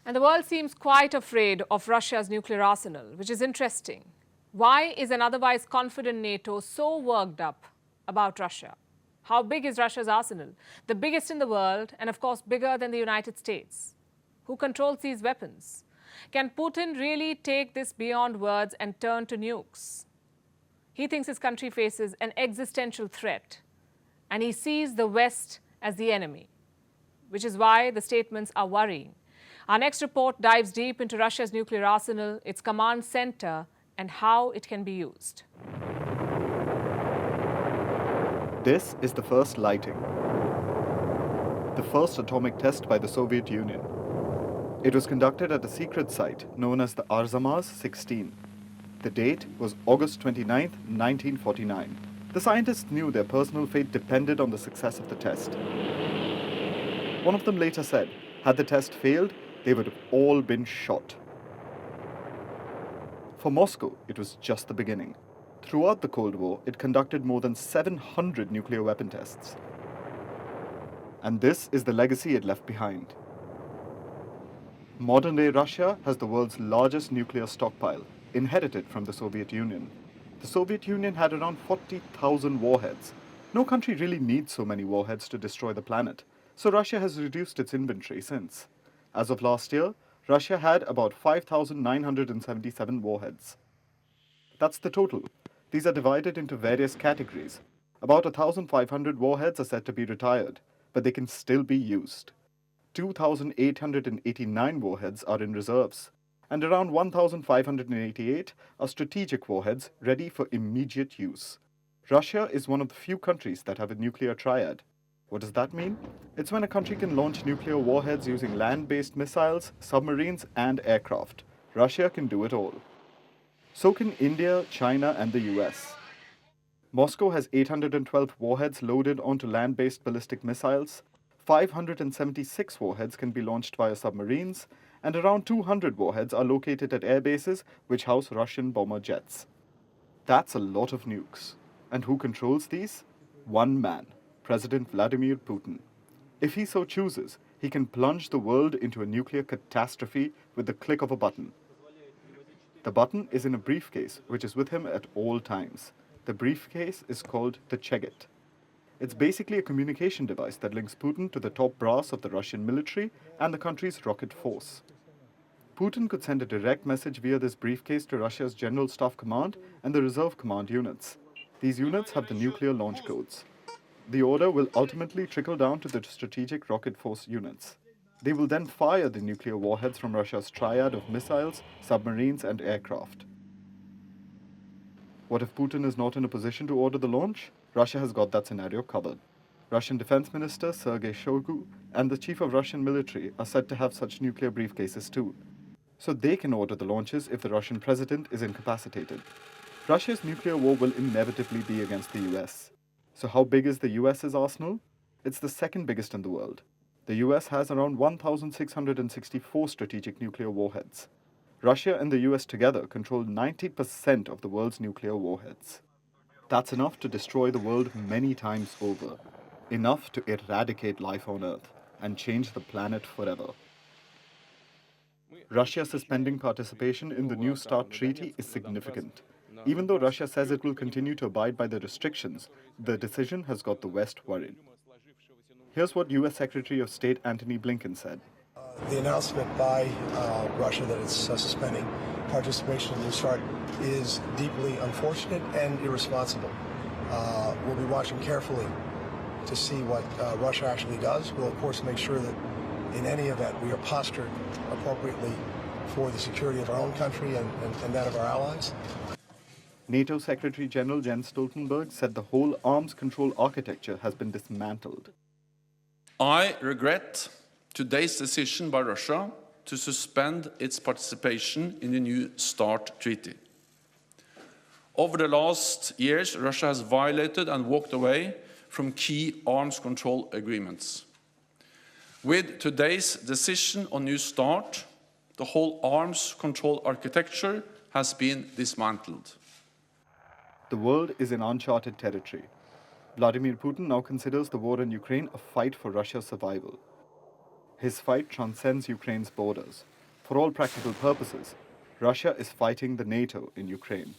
And the world seems quite afraid of Russia's nuclear arsenal, which is interesting. Why is an otherwise confident NATO so worked up about Russia? How big is Russia's arsenal? The biggest in the world, and of course bigger than the United States. Who controls these weapons? Can Putin really take this beyond words and turn to nukes? He thinks his country faces an existential threat, and he sees the West as the enemy, which is why the statements are worrying. Our next report dives deep into Russia's nuclear arsenal, its command center, and how it can be used. This is the first lighting. The first atomic test by the Soviet Union. It was conducted at a secret site known as the Arzamas-16. The date was August 29, 1949. The scientists knew their personal fate depended on the success of the test. One of them later said, had the test failed, they would have all been shot. For Moscow, it was just the beginning. Throughout the Cold War, it conducted more than 700 nuclear weapon tests. And this is the legacy it left behind. Modern-day Russia has the world's largest nuclear stockpile, inherited from the Soviet Union. The Soviet Union had around 40,000 warheads. No country really needs so many warheads to destroy the planet, so Russia has reduced its inventory since. As of last year, Russia had about 5,977 warheads. That's the total. These are divided into various categories. About 1,500 warheads are said to be retired, but they can still be used. 2,889 warheads are in reserves, and around 1,588 are strategic warheads ready for immediate use. Russia is one of the few countries that have a nuclear triad. What does that mean? It's when a country can launch nuclear warheads using land-based missiles, submarines, and aircraft. Russia can do it all. So can India, China, and the US. Moscow has 812 warheads loaded onto land-based ballistic missiles, 576 warheads can be launched via submarines, and around 200 warheads are located at air bases which house Russian bomber jets. That's a lot of nukes. And who controls these? One man, President Vladimir Putin. If he so chooses, he can plunge the world into a nuclear catastrophe with the click of a button. The button is in a briefcase, which is with him at all times. The briefcase is called the Cheget. It's basically a communication device that links Putin to the top brass of the Russian military and the country's rocket force. Putin could send a direct message via this briefcase to Russia's General Staff Command and the Reserve Command units. These units have the nuclear launch codes. The order will ultimately trickle down to the strategic rocket force units. They will then fire the nuclear warheads from Russia's triad of missiles, submarines, and aircraft. What if Putin is not in a position to order the launch? Russia has got that scenario covered. Russian Defense Minister Sergei Shoigu and the Chief of Russian military are said to have such nuclear briefcases too. So they can order the launches if the Russian president is incapacitated. Russia's nuclear war will inevitably be against the US. So how big is the US's arsenal? It's the second biggest in the world. The US has around 1,664 strategic nuclear warheads. Russia and the US together control 90% of the world's nuclear warheads. That's enough to destroy the world many times over. Enough to eradicate life on Earth and change the planet forever. Russia suspending participation in the New START treaty is significant. Even though Russia says it will continue to abide by the restrictions, the decision has got the West worried. Here's what US Secretary of State Antony Blinken said. The announcement by Russia that it's suspending participation in New START is deeply unfortunate and irresponsible. We'll be watching carefully to see what Russia actually does. We'll, of course, make sure that in any event we are postured appropriately for the security of our own country and that of our allies. NATO Secretary General Jens Stoltenberg said the whole arms control architecture has been dismantled. I regret today's decision by Russia to suspend its participation in the New START treaty. Over the last years, Russia has violated and walked away from key arms control agreements. With today's decision on New START, the whole arms control architecture has been dismantled. The world is in uncharted territory. Vladimir Putin now considers the war in Ukraine a fight for Russia's survival. His fight transcends Ukraine's borders. For all practical purposes, Russia is fighting the NATO in Ukraine.